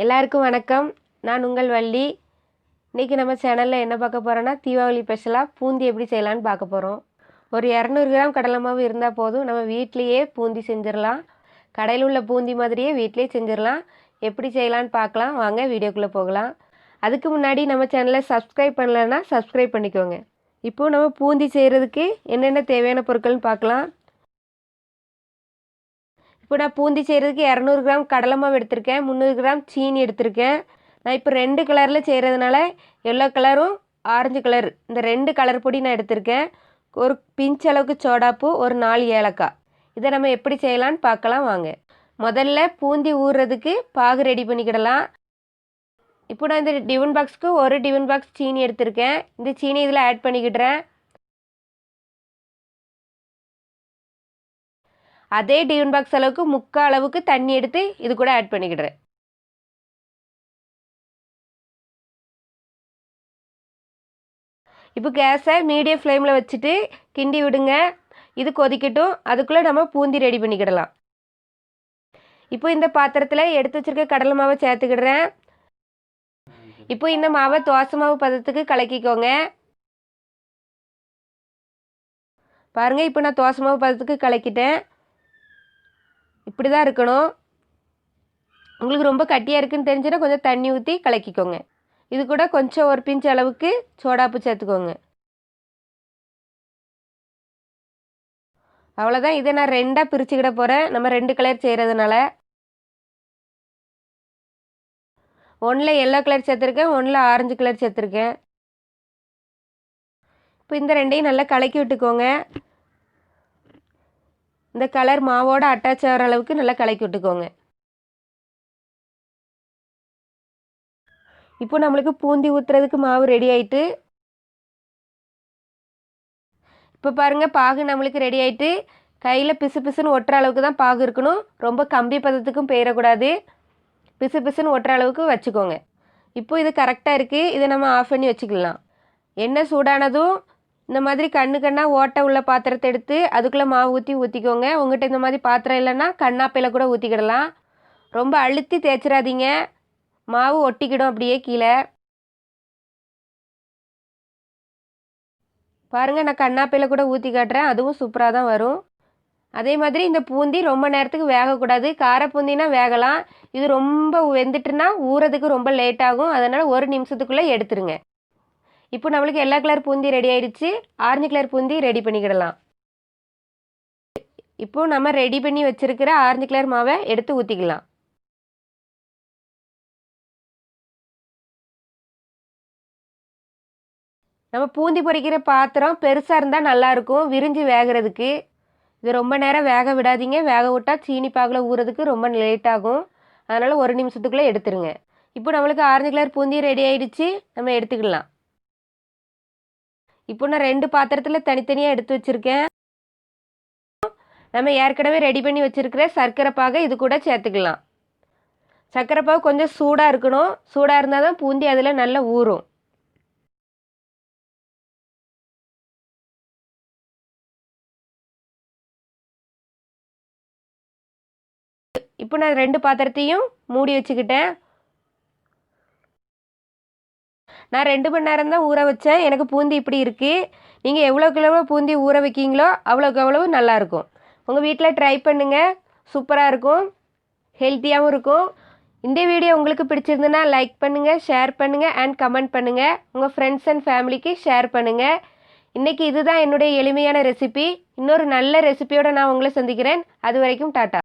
எல்லாருக்கும் வணக்கம். நான் உங்கள் வள்ளி. இன்றைக்கி நம்ம சேனலில் என்ன பார்க்க போகிறோன்னா, தீபாவளி ஸ்பெஷலாக பூந்தி எப்படி செய்யலான்னு பார்க்க போகிறோம். ஒரு 200 கிராம் கடலை மாவு இருந்தால் போதும், நம்ம வீட்லேயே பூந்தி செஞ்சிடலாம். கடையில் உள்ள பூந்தி மாதிரியே வீட்லேயே செஞ்சிடலாம். எப்படி செய்யலான்னு பார்க்கலாம் வாங்க, வீடியோக்குள்ளே போகலாம். அதுக்கு முன்னாடி நம்ம சேனலை சப்ஸ்கிரைப் பண்ணலைன்னா சப்ஸ்கிரைப் பண்ணிக்கோங்க. இப்போது நம்ம பூந்தி செய்கிறதுக்கு என்னென்ன தேவையான பொருட்கள்னு பார்க்கலாம். இப்போ நான் பூந்தி செய்கிறதுக்கு 200 கிராம் கடலை மாவு எடுத்திருக்கேன், 300 கிராம் சீனி எடுத்திருக்கேன். நான் இப்போ 2 கலரில் செய்கிறதுனால எல்லோ கலரும் ஆரஞ்சு கலர், இந்த 2 கலர் பொடி நான் எடுத்திருக்கேன். ஒரு பிஞ்ச் அளவுக்கு சோடாப்பு, ஒரு 4 ஏலக்காய். இதை நம்ம எப்படி செய்யலான்னு பார்க்கலாம் வாங்க. முதல்ல பூந்தி ஊறுறதுக்கு பாகு ரெடி பண்ணிக்கிடலாம். இப்போ நான் இந்த டிஃபன் பாக்ஸுக்கு ஒரு டிஃபன் பாக்ஸ் சீனி எடுத்திருக்கேன். இந்த சீனி இதில் ஆட் பண்ணிக்கிடுறேன். அதே டிஃபன் பாக்ஸ் அளவுக்கு 3/4 அளவுக்கு தண்ணி எடுத்து இது கூட ஆட் பண்ணிக்கிடுறேன். இப்போ கேஸை மீடியம் ஃப்ளேமில் வச்சுட்டு கிண்டி விடுங்க. இது கொதிக்கட்டும், அதுக்குள்ளே நம்ம பூந்தி ரெடி பண்ணிக்கிடலாம். இப்போ இந்த பாத்திரத்தில் எடுத்து வச்சுருக்க கடலை மாவை சேர்த்துக்கிடுறேன். இப்போ இந்த மாவை தோசை மாவு பதத்துக்கு கலக்கிக்கோங்க. பாருங்கள், இப்போ நான் தோசை மாவு பதத்துக்கு கலக்கிட்டேன். இப்படி தான் இருக்கணும். உங்களுக்கு ரொம்ப கட்டியாக இருக்குன்னு தெரிஞ்சுன்னா கொஞ்சம் தண்ணி ஊற்றி கலக்கிக்கோங்க. இது கூட கொஞ்சம் ஒரு பிஞ்ச் அளவுக்கு சோடாப்பு சேர்த்துக்கோங்க. அவ்வளோதான். இதை நான் 2ஆக பிரிச்சுக்கிட போகிறேன். நம்ம 2 கலர் செய்கிறதுனால. ஒன்றில் எல்லோ கலர் சேர்த்துருக்கேன், ஒன்றில் ஆரஞ்சு கலர் சேர்த்துருக்கேன். இப்போ இந்த 2ஐயும் நல்லா கலக்கி விட்டுக்கோங்க. இந்த கலர் மாவோட அட்டாச் ஆகிற அளவுக்கு நல்லா கலக்கி விட்டுக்கோங்க. இப்போ நம்மளுக்கு பூந்தி ஊற்றுறதுக்கு மாவு ரெடி ஆகிட்டு, இப்போ பாருங்கள் பாகு நம்மளுக்கு ரெடி ஆகிட்டு. கையில் பிசு பிசுன்னு ஒட்டுற அளவுக்கு தான் பாகு இருக்கணும். ரொம்ப கம்பி பதத்துக்கும் போயிடக்கூடாது. பிசு பிசுன்னு ஒட்டுற அளவுக்கு வச்சுக்கோங்க. இப்போ இது கரெக்டாக இருக்குது. இதை நம்ம ஆஃப் பண்ணி வச்சுக்கலாம். எண்ணெய் சூடானதும் இந்த மாதிரி கண்ணாக ஓட்டை உள்ள பாத்திரத்தை எடுத்து அதுக்குள்ளே மாவு ஊற்றிக்கோங்க. உங்கள்கிட்ட இந்த மாதிரி பாத்திரம் இல்லைன்னா கண்ணாப்பையில் கூட ஊற்றிக்கிடலாம். ரொம்ப அழுத்தி தேய்ச்சிடாதீங்க, மாவு ஒட்டிக்கிடும் அப்படியே கீழே. பாருங்கள், நான் கண்ணாப்பையில் கூட ஊற்றி காட்டுறேன், அதுவும் சூப்பராக தான் வரும். அதே மாதிரி இந்த பூந்தி ரொம்ப நேரத்துக்கு வேகக்கூடாது. கார பூந்தினா வேகலாம், இது ரொம்ப வெந்துட்டுனா ஊறதுக்கு ரொம்ப லேட் ஆகும். அதனால் 1 நிமிஷத்துக்குள்ளே எடுத்துருங்க. இப்போ நம்மளுக்கு எல்லா கலர் பூந்தி ரெடி ஆயிடுச்சு. ஆரஞ்சு கலர் பூந்தி ரெடி பண்ணிக்கிடலாம். இப்போ நம்ம ரெடி பண்ணி வச்சிருக்கிற ஆரஞ்சு கலர் மாவை எடுத்து ஊற்றிக்கலாம். நம்ம பூந்தி பொரிக்கிற பாத்திரம் பெருசாக இருந்தால் நல்லாயிருக்கும் விரிஞ்சு வேகிறதுக்கு. இது ரொம்ப நேரம் வேக விடாதீங்க. வேக விட்டால் சீனி பாகில் ஊறதுக்கு ரொம்ப லேட் ஆகும். அதனால் 1 நிமிஷத்துக்குள்ளே எடுத்துருங்க. இப்போ நம்மளுக்கு ஆரஞ்சு கலர் பூந்தி ரெடி ஆயிடுச்சு. நம்ம எடுத்துக்கலாம். இப்போ நான் 2 பாத்திரத்தில் தனித்தனியாக எடுத்து வச்சுருக்கேன். நம்ம ஏற்கனவே ரெடி பண்ணி வச்சுருக்கிற சர்க்கரை பாகை இது கூட சேர்த்துக்கலாம். சர்க்கரை பாகு கொஞ்சம் சூடாக இருக்கணும். சூடாக இருந்தால் தான் பூந்தி அதில் நல்லா ஊறும். இப்போ நான் 2 பாத்திரத்தையும் மூடி வச்சுக்கிட்டேன். நான் 2 மணி நேரம் தான் ஊற வச்சேன். எனக்கு பூந்தி இப்படி இருக்குது. நீங்கள் எவ்வளோக்கு எவ்வளோ பூந்தி ஊற வைக்கிங்களோ அவ்வளோக்கு அவ்வளவு நல்லாயிருக்கும். உங்கள் வீட்டில் ட்ரை பண்ணுங்கள், சூப்பராக இருக்கும், ஹெல்த்தியாகவும் இருக்கும். இந்த வீடியோ உங்களுக்கு பிடிச்சிருந்துன்னா லைக் பண்ணுங்கள், ஷேர் பண்ணுங்கள் அண்ட் கமெண்ட் பண்ணுங்கள். உங்கள் ஃப்ரெண்ட்ஸ் அண்ட் ஃபேமிலிக்கு ஷேர் பண்ணுங்கள். இன்றைக்கி இதுதான் என்னுடைய எளிமையான ரெசிபி. இன்னொரு நல்ல ரெசிபியோடு நான் உங்களை சந்திக்கிறேன். அது வரைக்கும் டாட்டா.